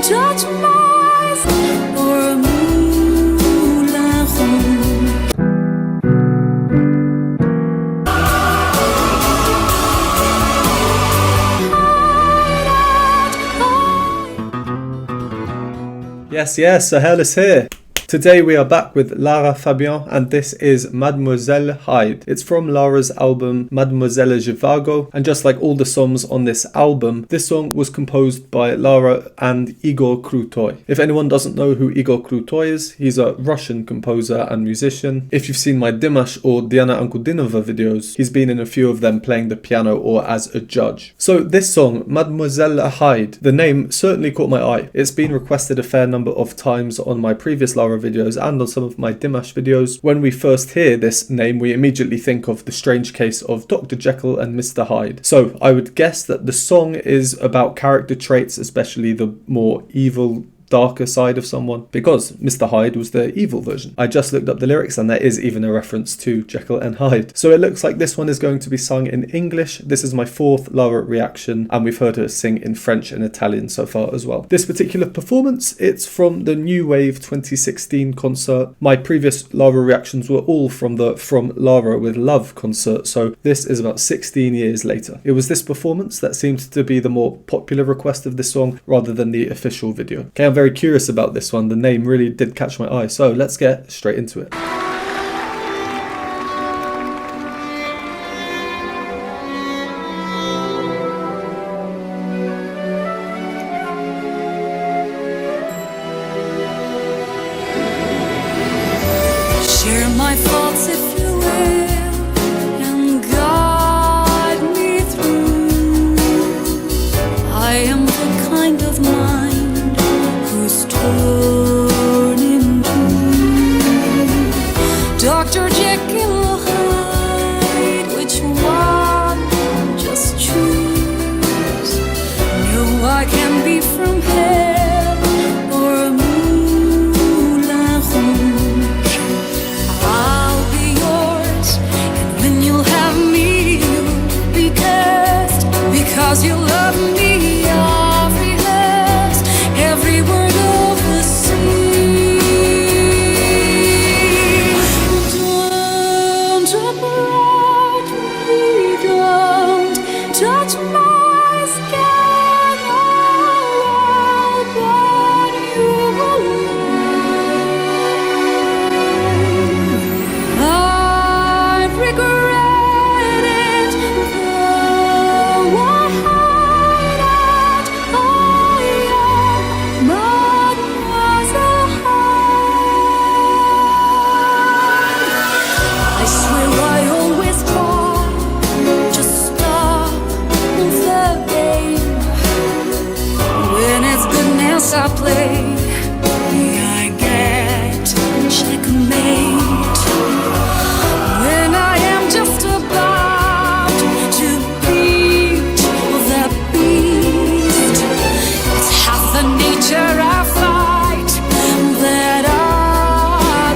touch my skin or a moulin rouge. Yes, so Hairless here. Today we are back with Lara Fabian and this is Mademoiselle Hyde. It's from Lara's album Mademoiselle Hyde, and just like all the songs on this album, this song was composed by Lara and Igor Krutoy. If anyone doesn't know who Igor Krutoy is, he's a Russian composer and musician. If you've seen my Dimash or Diana Ankudinova videos, he's been in a few of them playing the piano or as a judge. So this song, Mademoiselle Hyde, the name certainly caught my eye. It's been requested a fair number of times on my previous Lara videos and on some of my Dimash videos. When we first hear this name, we immediately think of the strange case of Dr. Jekyll and Mr. Hyde. So I would guess that the song is about character traits, especially the more evil, darker side of someone, because Mr. Hyde was the evil version. I just looked up the lyrics and there is even a reference to Jekyll and Hyde. So it looks like this one is going to be sung in English. This is my fourth Lara reaction and we've heard her sing in French and Italian so far as well. This particular performance, it's from the New Wave 2016 concert. My previous Lara reactions were all from the From Lara with Love concert, so this is about 16 years later. It was this performance that seemed to be the more popular request of this song rather than the official video. Okay, I'm very curious about this one. The name really did catch my eye, so let's get straight into it. Share my faults if you will, and guide me through. I am the kind of mind who's torn in two. Dr. Jekyll or Hyde, which one just choose? No, I can be from hell or a moulin rouge. I'll be yours, and when you'll have me, you'll be cursed, because you love me. I've rehearsed every word of the sea. Don't approach me, don't touch my skin, I'll burn you alive. I've regretted though I hide it. I am Mademoiselle Hyde. I swear I always try to stop the game. When it's goodness I play, I get checkmate. When I am just about to beat the beast, it's half the nature I fight that I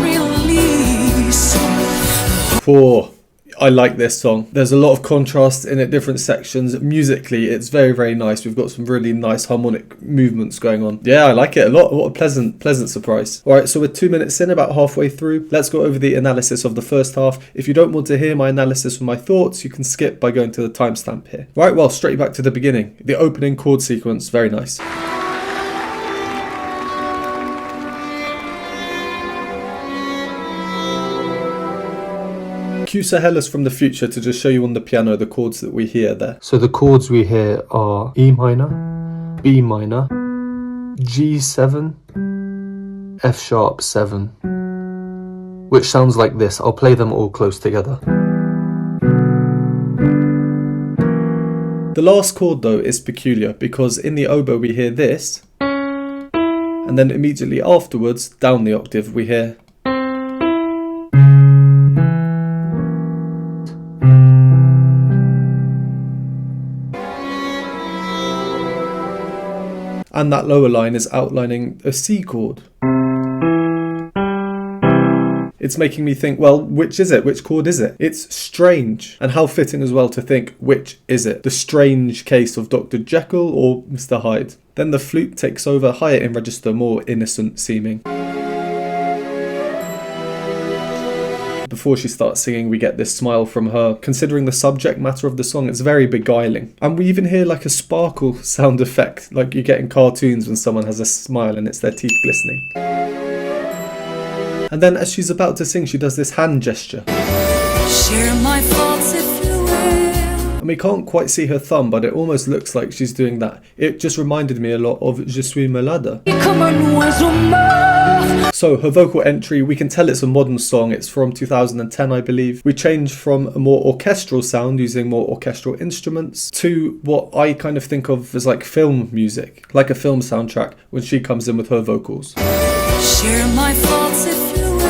release. I like this song. There's a lot of contrast in it, different sections. Musically, it's very, very nice. We've got some really nice harmonic movements going on. Yeah, I like it a lot. What a pleasant surprise. All right, so we're 2 minutes in, about halfway through. Let's go over the analysis of the first half. If you don't want to hear my analysis or my thoughts, you can skip by going to the timestamp here. Right, well, straight back to the beginning. The opening chord sequence, very nice. Cue Hairless from the future to just show you on the piano the chords that we hear there. So the chords we hear are E minor, B minor, G7, F sharp 7, which sounds like this. I'll play them all close together. The last chord though is peculiar because in the oboe we hear this, and then immediately afterwards, down the octave, we hear. And that lower line is outlining a C chord. It's making me think, well, which is it? Which chord is it? It's strange. And how fitting as well to think, which is it? The strange case of Dr. Jekyll or Mr. Hyde? Then the flute takes over, higher in register, more innocent seeming. Before she starts singing, we get this smile from her. Considering the subject matter of the song, it's very beguiling. And we even hear like a sparkle sound effect, like you get in cartoons when someone has a smile and it's their teeth glistening. And then as she's about to sing, she does this hand gesture. Share my thoughts if you will. And we can't quite see her thumb, but it almost looks like she's doing that. It just reminded me a lot of Je suis malade. So her vocal entry, we can tell it's a modern song. It's from 2010, I believe. We change from a more orchestral sound using more orchestral instruments to what I kind of think of as like film music, like a film soundtrack when she comes in with her vocals. Share my thoughts if you will,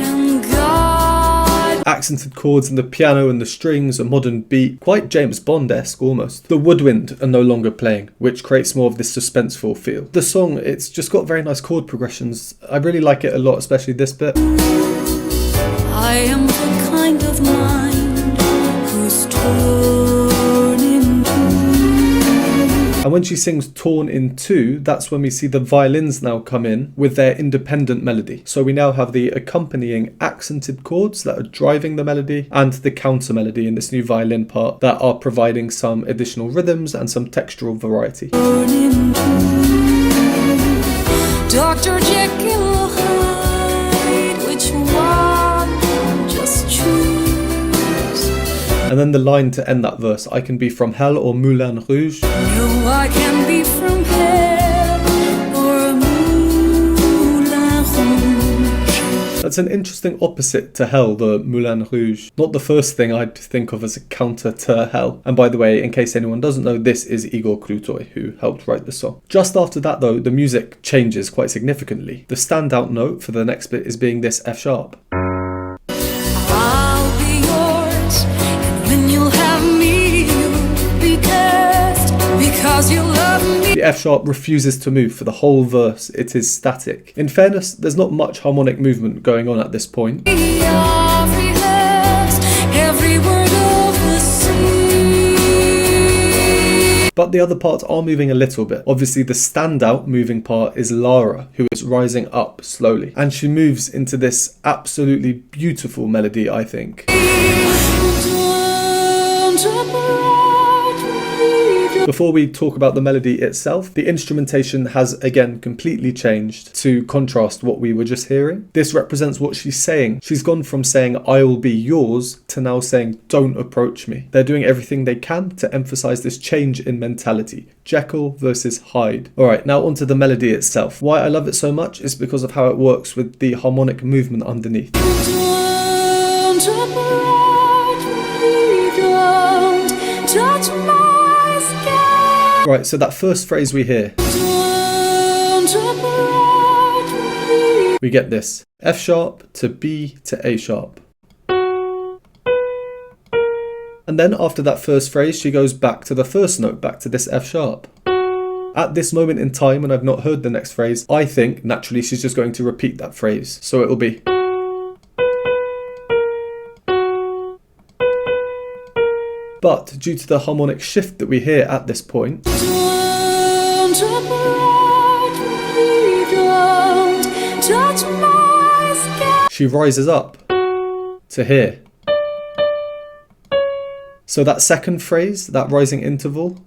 and guide. Accented chords in the piano and the strings, a modern beat, quite James Bond-esque almost. The woodwind are no longer playing, which creates more of this suspenseful feel. The song, it's just got very nice chord progressions. I really like it a lot, especially this bit. I am the kind of mind who's torn in two. And when she sings Torn in Two, that's when we see the violins now come in with their independent melody. So we now have the accompanying accented chords that are driving the melody and the counter melody in this new violin part that are providing some additional rhythms and some textural variety. Torn in two. Dr. Jekyll Hyde, which one? Just choose. And then the line to end that verse, I can be from hell or Moulin Rouge. No, I can be from hell or Moulin Rouge. That's an interesting opposite to hell, the Moulin Rouge. Not the first thing I'd think of as a counter to hell. And by the way, in case anyone doesn't know, this is Igor Krutoy, who helped write the song. Just after that though, the music changes quite significantly. The standout note for the next bit is being this F sharp. I'll be yours, and when you'll have me, you'll be cursed because you love me. The F sharp refuses to move for the whole verse, it is static. In fairness, there's not much harmonic movement going on at this point. I've rehearsed every word of the sea. But the other parts are moving a little bit. Obviously the standout moving part is Lara, who is rising up slowly. And she moves into this absolutely beautiful melody, I think. Before we talk about the melody itself, the instrumentation has again completely changed to contrast what we were just hearing. This represents what she's saying. She's gone from saying I'll be yours to now saying don't approach me. They're doing everything they can to emphasize this change in mentality. Jekyll versus Hyde. Alright, now onto the melody itself. Why I love it so much is because of how it works with the harmonic movement underneath. Don't approach me, don't touch my skin. Right, so that first phrase we hear, Don't approach me. we get this F sharp to B to A sharp. And then after that first phrase, she goes back to the first note, back to this F sharp. At this moment in time, when I've not heard the next phrase, I think naturally she's just going to repeat that phrase. So it'll be. But due to the harmonic shift that we hear at this point, Don't approach me, don't touch my skin. she rises up to here. So that second phrase, that rising interval,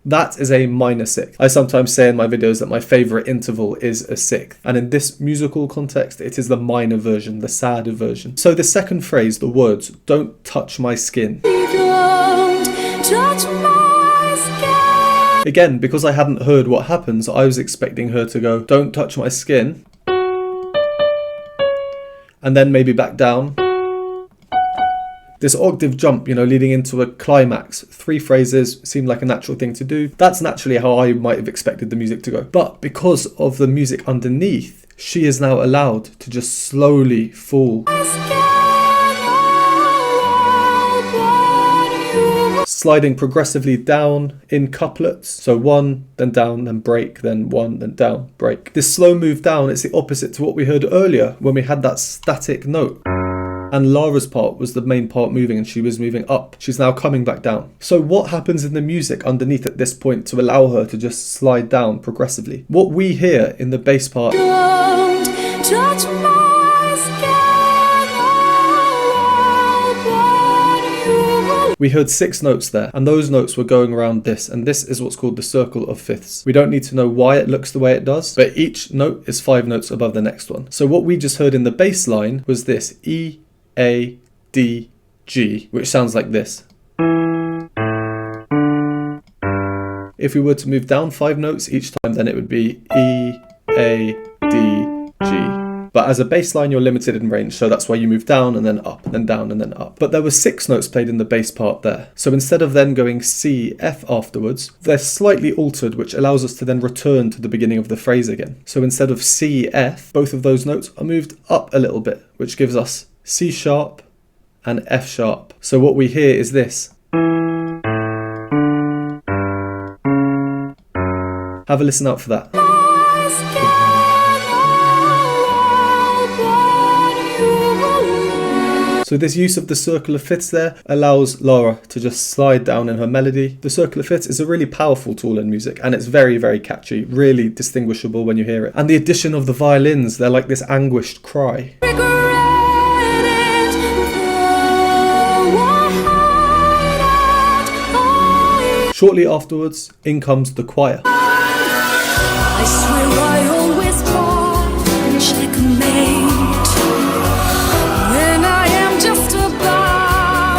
that is a minor sixth. I sometimes say in my videos that my favourite interval is a sixth. And in this musical context, it is the minor version, the sadder version. So the second phrase, the words, don't touch my skin. Don't touch my skin. Again, because I hadn't heard what happens, I was expecting her to go, don't touch my skin. And then maybe back down. This octave jump, leading into a climax. 3 phrases seemed like a natural thing to do. That's naturally how I might have expected the music to go. But because of the music underneath, she is now allowed to just slowly fall. sliding progressively down in couplets. So 1, then down, then break, then 1, then down, break. This slow move down is the opposite to what we heard earlier when we had that static note. And Lara's part was the main part moving, and she was moving up. She's now coming back down. So what happens in the music underneath at this point to allow her to just slide down progressively? What we hear in the bass part, Don't touch my skin, oh, we heard 6 notes there, and those notes were going around this, and this is what's called the circle of fifths. We don't need to know why it looks the way it does, but each note is 5 notes above the next one. So what we just heard in the bass line was this E, A, D, G, which sounds like this. If we were to move down 5 notes each time, then it would be E, A, D, G. But as a bass line, you're limited in range, so that's why you move down and then up, and then down and then up. But there were 6 notes played in the bass part there. So instead of then going C, F afterwards, they're slightly altered, which allows us to then return to the beginning of the phrase again. So instead of C, F, both of those notes are moved up a little bit, which gives us C sharp and F sharp. So what we hear is this. Have a listen out for that. So this use of the circle of fifths there allows Lara to just slide down in her melody. The circle of fifths is a really powerful tool in music, and it's very, very catchy, really distinguishable when you hear it. And the addition of the violins, they're like this anguished cry. Shortly afterwards, in comes the choir. I swear I always try checkmate when I am just about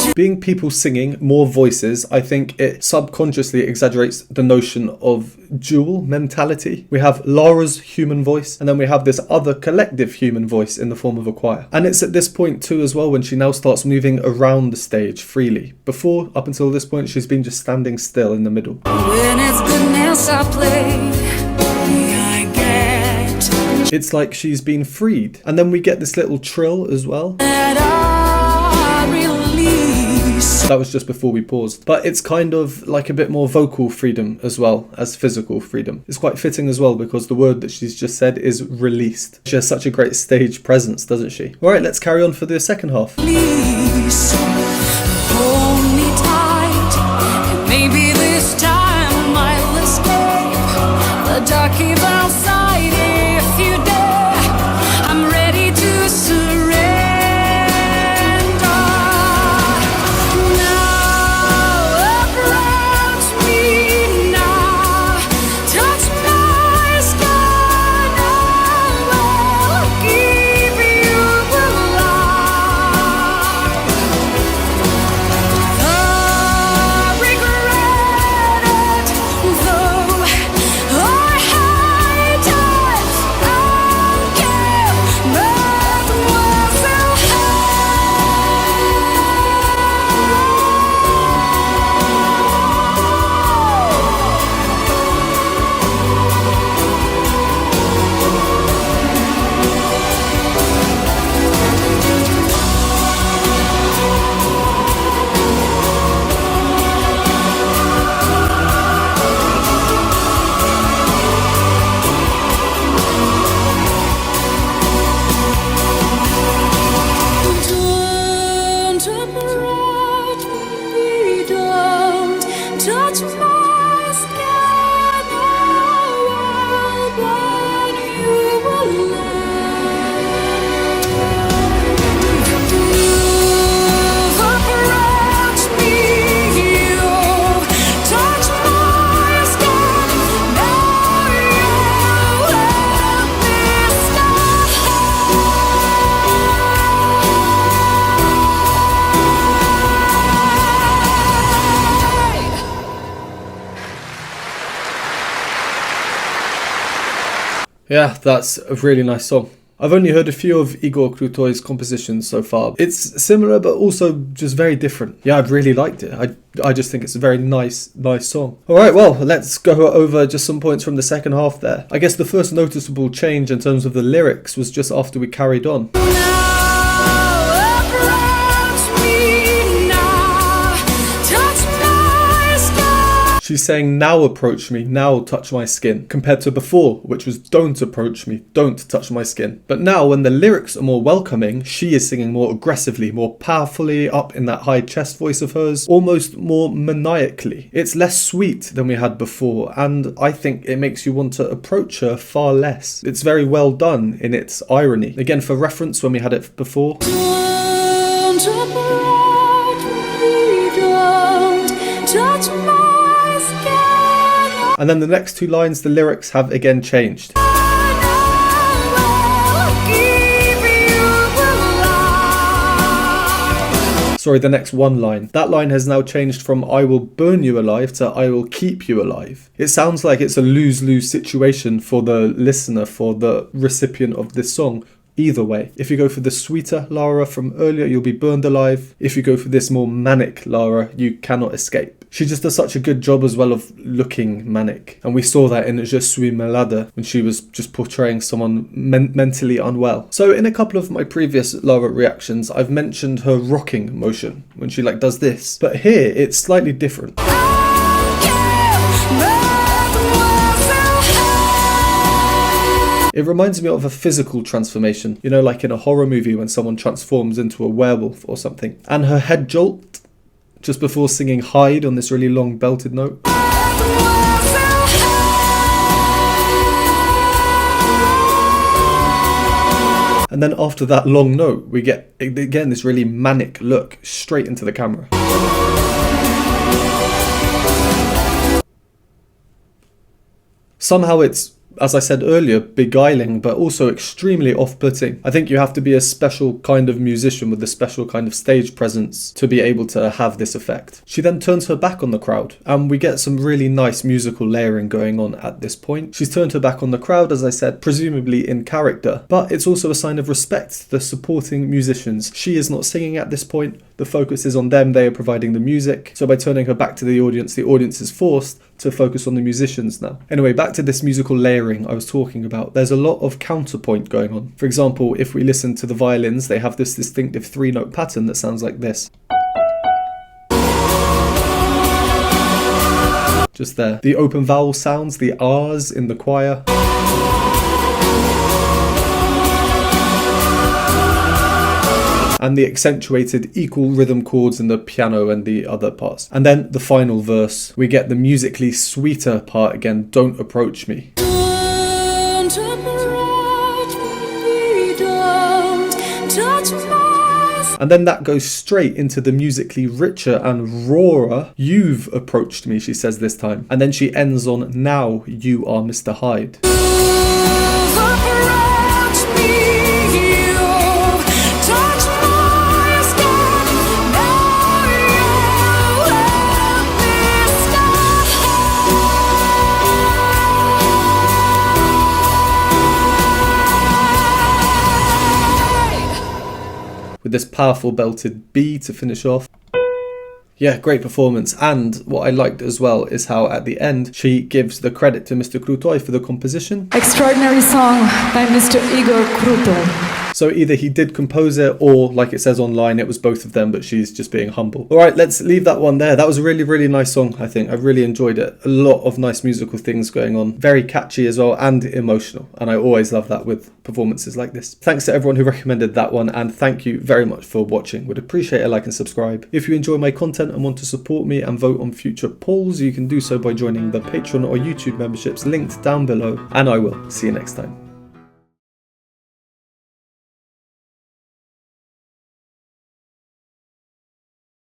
to. Being people singing, more voices, I think it subconsciously exaggerates the notion of dual mentality. We have Lara's human voice, and then we have this other collective human voice in the form of a choir. And it's at this point too as well when she now starts moving around the stage freely. Before, up until this point, she's been just standing still in the middle. When it's goodness I play, I get It's like she's been freed. And then we get this little trill as well. that I release. That was just before we paused. But it's kind of like a bit more vocal freedom as well as physical freedom. It's quite fitting as well because the word that she's just said is released. She has such a great stage presence, doesn't she? Alright, let's carry on for the second half. Release. Hold me tight, and maybe this time I'll escape the dark cave outside. If you dare, I'm ready to surrender. Now approach me now, touch my skin, I will keep you alive. I regret it, though I hate it. And give Mademoiselle Don't approach me, don't touch my skin, I will burn you alive. You've approached me, you've touched my skin, now you let me Yeah, that's a really nice song. I've only heard a few of Igor Krutoy's compositions so far. It's similar but also just very different. Yeah, I've really liked it. I just think it's a very nice song. Alright, well, let's go over just some points from the second half there. I guess the first noticeable change in terms of the lyrics was just after we carried on. now approach me now, touch She's saying now approach me, now touch my skin, compared to before, which was don't approach me, don't touch my skin. But now when the lyrics are more welcoming, she is singing more aggressively, more powerfully, up in that high chest voice of hers, almost more maniacally. It's less sweet than we had before, and I think it makes you want to approach her far less. It's very well done in its irony. Again, for reference, when we had it before. Don't approach me, don't touch my skin. And then the next two lines, the lyrics have again changed. Sorry, the next one line. That line has now changed from I will burn you alive to I will keep you alive. It sounds like it's a lose-lose situation for the listener, for the recipient of this song. Either way, if you go for the sweeter Lara from earlier, you'll be burned alive. If you go for this more manic Lara, you cannot escape. She just does such a good job as well of looking manic. And we saw that in Je suis malade when she was just portraying someone mentally unwell. So in a couple of my previous Lara reactions, I've mentioned her rocking motion when she like does this. But here, it's slightly different. It reminds me of a physical transformation, you know, like in a horror movie when someone transforms into a werewolf or something. And her head jolt just before singing Hyde on this really long belted note. And then after that long note, we get, again, this really manic look straight into the camera. Somehow it's, as I said earlier, beguiling, but also extremely off-putting. I think you have to be a special kind of musician with a special kind of stage presence to be able to have this effect. She then turns her back on the crowd, and we get some really nice musical layering going on at this point. She's turned her back on the crowd, as I said, presumably in character, but it's also a sign of respect to the supporting musicians. She is not singing at this point. The focus is on them. They are providing the music. So by turning her back to the audience is forced to focus on the musicians now. Anyway, back to this musical layering I was talking about. There's a lot of counterpoint going on. For example, if we listen to the violins, they have this distinctive 3-note pattern that sounds like this. Just there. The open vowel sounds, the R's in the choir. And the accentuated equal rhythm chords in the piano and the other parts. And then the final verse, we get the musically sweeter part again, don't approach me. Don't approach me, don't touch my. And then that goes straight into the musically richer and rawer, you've approached me, she says this time. And then she ends on, now you are Mr. Hyde. With this powerful belted B to finish off. Yeah, great performance. And what I liked as well is how at the end she gives the credit to Mr. Krutoy for the composition. Extraordinary song by Mr. Igor Krutoy. So either he did compose it or, like it says online, it was both of them, but she's just being humble. All right, let's leave that one there. That was a really, really nice song, I think. I really enjoyed it. A lot of nice musical things going on. Very catchy as well and emotional. And I always love that with performances like this. Thanks to everyone who recommended that one. And thank you very much for watching. Would appreciate a like and subscribe. If you enjoy my content and want to support me and vote on future polls, you can do so by joining the Patreon or YouTube memberships linked down below. And I will see you next time.